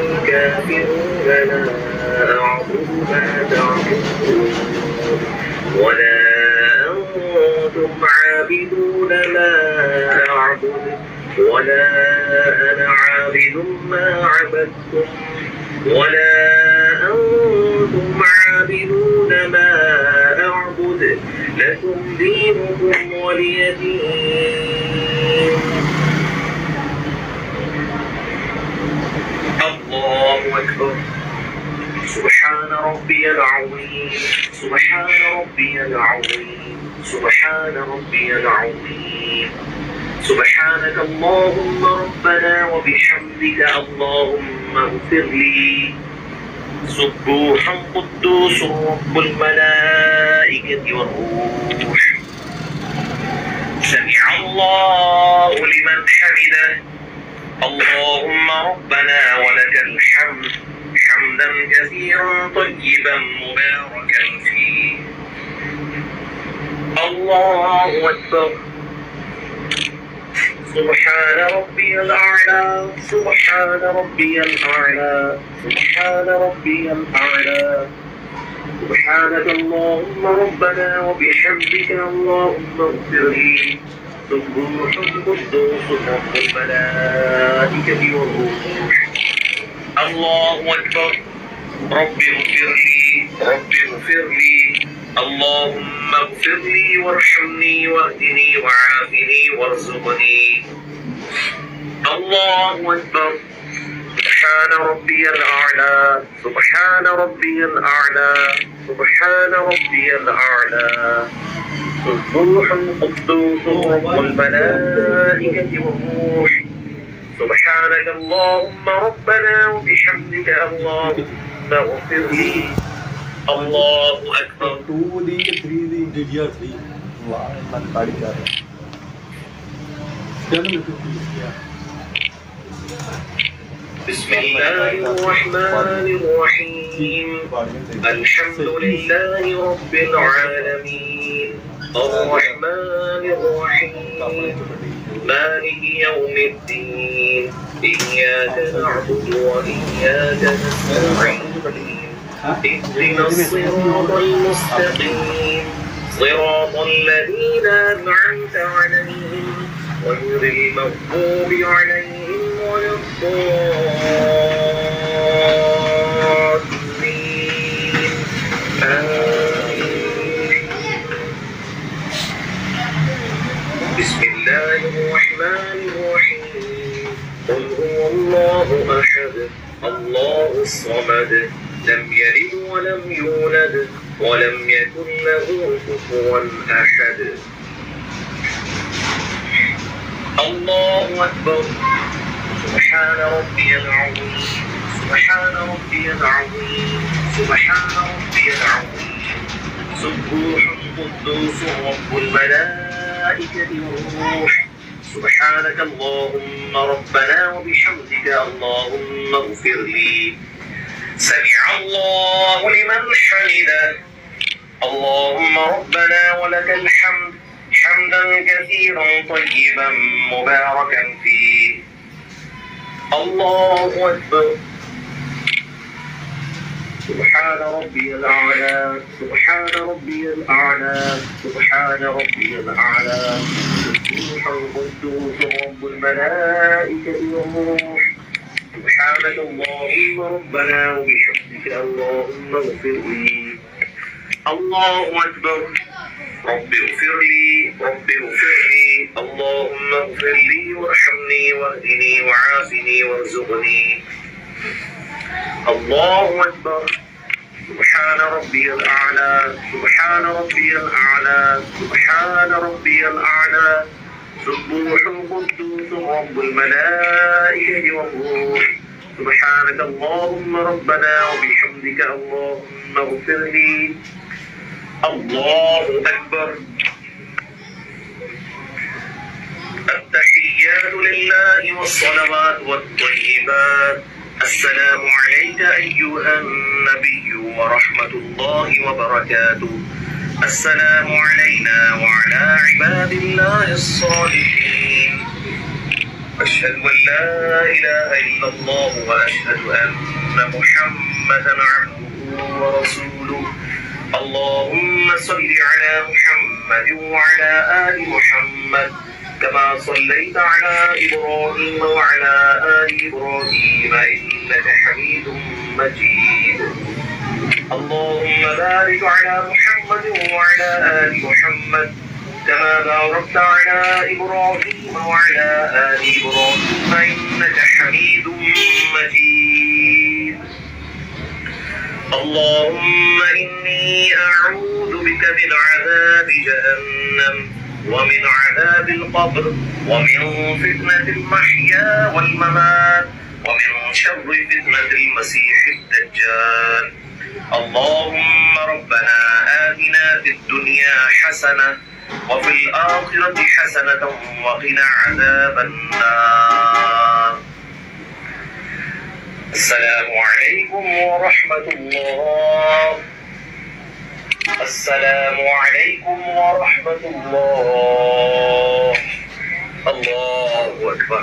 الكافرون لا أعبد ما تعبدون ولا أنتم عابدون ما أعبد ولا أنا عابد ما عبدتم ولا أنتم عابدون ما أعبد لكم دينكم ولي دين. الله أكبر. سبحان ربي العظيم سبحان ربي العظيم سبحان ربي العظيم. سبحانك اللهم ربنا وبحمدك اللهم اغفر لي. سبوح قدوس رب الملائكة والروح. سمع الله لمن حمده. اللهم ربنا ولك الحمد حمدا كثيرا طيبا مباركا فيه. الله أكبر. سبحان ربي الأعلى سبحان ربي الأعلى سبحان ربي الأعلى. سبحانك اللهم ربنا وبحمدك اللهم اغفر لي. سبوح قدوس رب الملائكة والروح. الله أكبر. رب اغفر لي رب اغفر لي. اللهم اغفر لي وارحمني واهدني وعافني وارزقني. الله أكبر. سبحان ربي الأعلى سبحان ربي الأعلى سبحان ربي الأعلى. سبوح قدوس رب الملائكة والروح. سبحانك اللهم ربنا وبحمدك اللهم اغفر لي. الله أكبر. 2 ਦੀ 3 ਦੀ DDR3 ਵਾਹ ਮੈਂ ਕਾੜੀ ਕਰ ਰਿਹਾ بسم الله الرحمن الرحيم. الحمد لله رب العالمين الرحمن الرحيم مالك يوم الدين إياك نعبد وإياك نستعين اهدنا الصراط المستقيم صراط الذين أنعمت عليهم غير المغضوب عليهم ولا الضالين آمين. بسم الله الرحمن الرحيم. قل هو الله أحد الله الصمد لم يلد ولم يولد ولم يكن له كفوا أحد. الله أكبر. سبحان ربي العظيم سبحان ربي العظيم سبحان ربي العظيم. سبوح قدوس رب الملائكة والروح. سبحانك اللهم ربنا وبحمدك اللهم اغفر لي. سمع الله لمن حمده اللهم ربنا ولك الحمد حمدا كثيرا طيبا مباركا فيه الله أكبر سبحان ربي الأعلى سبحان ربي الأعلى سبحان ربي الأعلى سبح القدوس رب الملائكة والروح سبحانك اللهم ربنا وبحمدك اللهم اغفر لي الله أكبر رب اغفر لي رب اغفر لي اللهم اغفر لي وارحمني واهدني وعافني وارزقني الله أكبر سبحان ربي الأعلى سبحان ربي الأعلى سبحان ربي الأعلى سبوح القدوس رب الملائكة والروح سبحانك اللهم ربنا وبحمدك اللهم اغفر لي الله أكبر التحيات لله والصلوات والطيبات السلام عليك أيها النبي ورحمة الله وبركاته السلام علينا وعلى عباد الله الصالحين أشهد أن لا إله إلا الله وأشهد أن محمدا عبده ورسوله اللهم صل على محمد وعلى آل محمد كما صليت على إبراهيم وعلى آل إبراهيم إنك حميد مجيد اللهم بارك على محمد وعلى آل محمد كما باركت على إبراهيم وعلى آل إبراهيم إنك حميد مجيد اللهم إني أعوذ بك من عذاب جهنم ومن عذاب القبر ومن فتنة المحيا والممات ومن شر فتنة المسيح الدجال اللهم ربنا آتنا في الدنيا حسنة وفي الآخرة حسنة وقنا عذاب النار السلام عليكم ورحمة الله السلام عليكم ورحمة الله الله أكبر